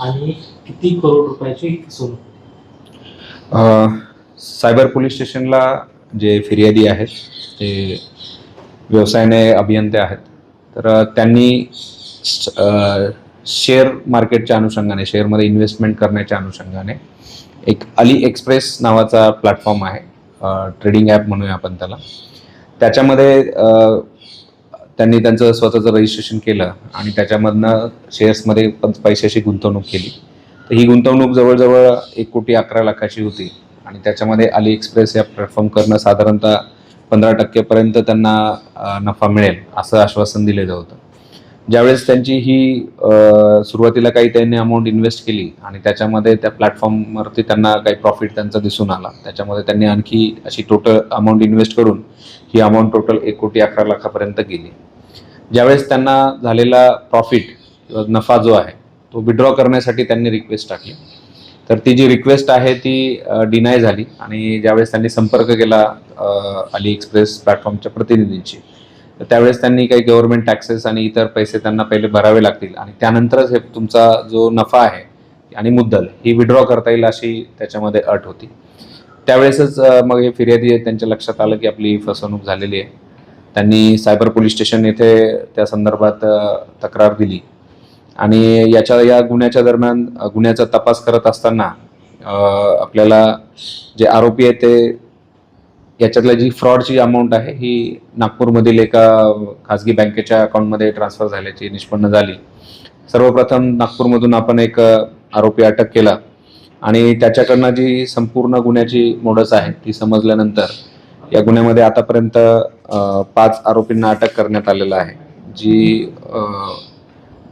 आणि किती करोड रुपयाची फसवणूक? सायबर पोलीस स्टेशनला जे फिर्यादी आहेत ते व्यवसायाने अभियंते आहेत. तर त्यांनी शेअर मार्केटच्या अनुषंगाने, शेअरमध्ये इन्व्हेस्टमेंट करण्याच्या अनुषंगाने एक अली एक्सप्रेस नावाचा प्लॅटफॉर्म आहे, ट्रेडिंग ॲप म्हणूया आपण त्याला. त्याच्यामध्ये त्यांनी त्यांचं स्वतःचं रजिस्ट्रेशन केलं आणि त्याच्यामधनं शेअर्समध्ये पैशाची गुंतवणूक केली. तर ही गुंतवणूक जवळजवळ 1,11,00,000ची होती आणि त्याच्यामध्ये अली एक्सप्रेस या प्लॅटफॉर्म करणं साधारणतः 15% त्यांना नफा मिळेल असं आश्वासन दिलेलं होतं. ज्यावेळेस त्यांची ही सुरुवातीला काही त्यांनी अमाऊंट इन्व्हेस्ट केली आणि त्याच्यामध्ये त्या प्लॅटफॉर्मवरती त्यांना काही प्रॉफिट त्यांचा दिसून आला. त्याच्यामध्ये त्यांनी आणखी अशी टोटल अमाऊंट इन्व्हेस्ट करून ही अमाऊंट टोटल 1,11,00,000पर्यंत गेली. ज्यावेळेस त्यांना झालेला प्रॉफिट किंवा नफा जो आहे तो विड्रॉ करण्यासाठी त्यांनी रिक्वेस्ट टाकली. तर ती जी रिक्वेस्ट आहे ती डिनाय झाली आणि ज्यावेळेस त्यांनी संपर्क केला अली एक्सप्रेस प्लॅटफॉर्मच्या प्रतिनिधींशी, तर त्यावेळेस त्यांनी काही गव्हर्नमेंट टॅक्सेस आणि इतर पैसे त्यांना पहिले भरावे लागतील आणि त्यानंतरच हे तुमचा जो नफा आहे आणि मुद्दल ही विड्रॉ करता येईल अशी त्याच्यामध्ये अट होती. त्यावेळेसच मग हे फिर्यादी त्यांच्या लक्षात आलं की आपली फसवणूक झालेली आहे. त्यांनी सायबर पोलीस स्टेशन येथे त्या संदर्भात तक्रार दिली आणि या गुन्ह्याच्या दरम्यान गुन्ह्याचा तपास करत असताना आपल्याला जे आरोपी आहेत ते याच्यातल्या जी फ्रॉडची अमाऊंट आहे ही नागपूरमधील एका खाजगी बँकेच्या अकाउंटमध्ये ट्रान्सफर झाल्याची निष्पन्न झाली. सर्वप्रथम नागपूरमधून आपण एक आरोपी अटक केला आणि त्याच्याकडनं जी संपूर्ण गुन्ह्याची मोडस आहे ती समजल्यानंतर या गुन्ह्यामध्ये आतापर्यंत 5 आरोपींना अटक करण्यात आलेलं आहे. जी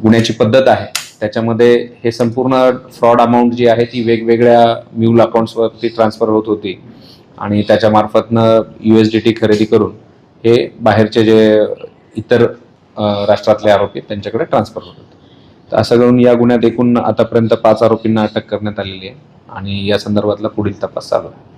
गुन्ह्याची पद्धत आहे त्याच्यामध्ये हे संपूर्ण फ्रॉड अमाऊंट जी आहे ती वेगवेगळ्या म्यूल अकाउंट्सवरती ट्रान्सफर होत होती आणि त्याच्या मार्फतनं USDT खरेदी करून हे बाहेरचे जे इतर राष्ट्रातले आरोपी त्यांच्याकडे ट्रान्सफर होत होते. तर असं करून या गुन्ह्यात एकूण आतापर्यंत 5 आरोपींना अटक करण्यात आलेली आहे आणि या संदर्भातला पुढील तपास चालू आहे.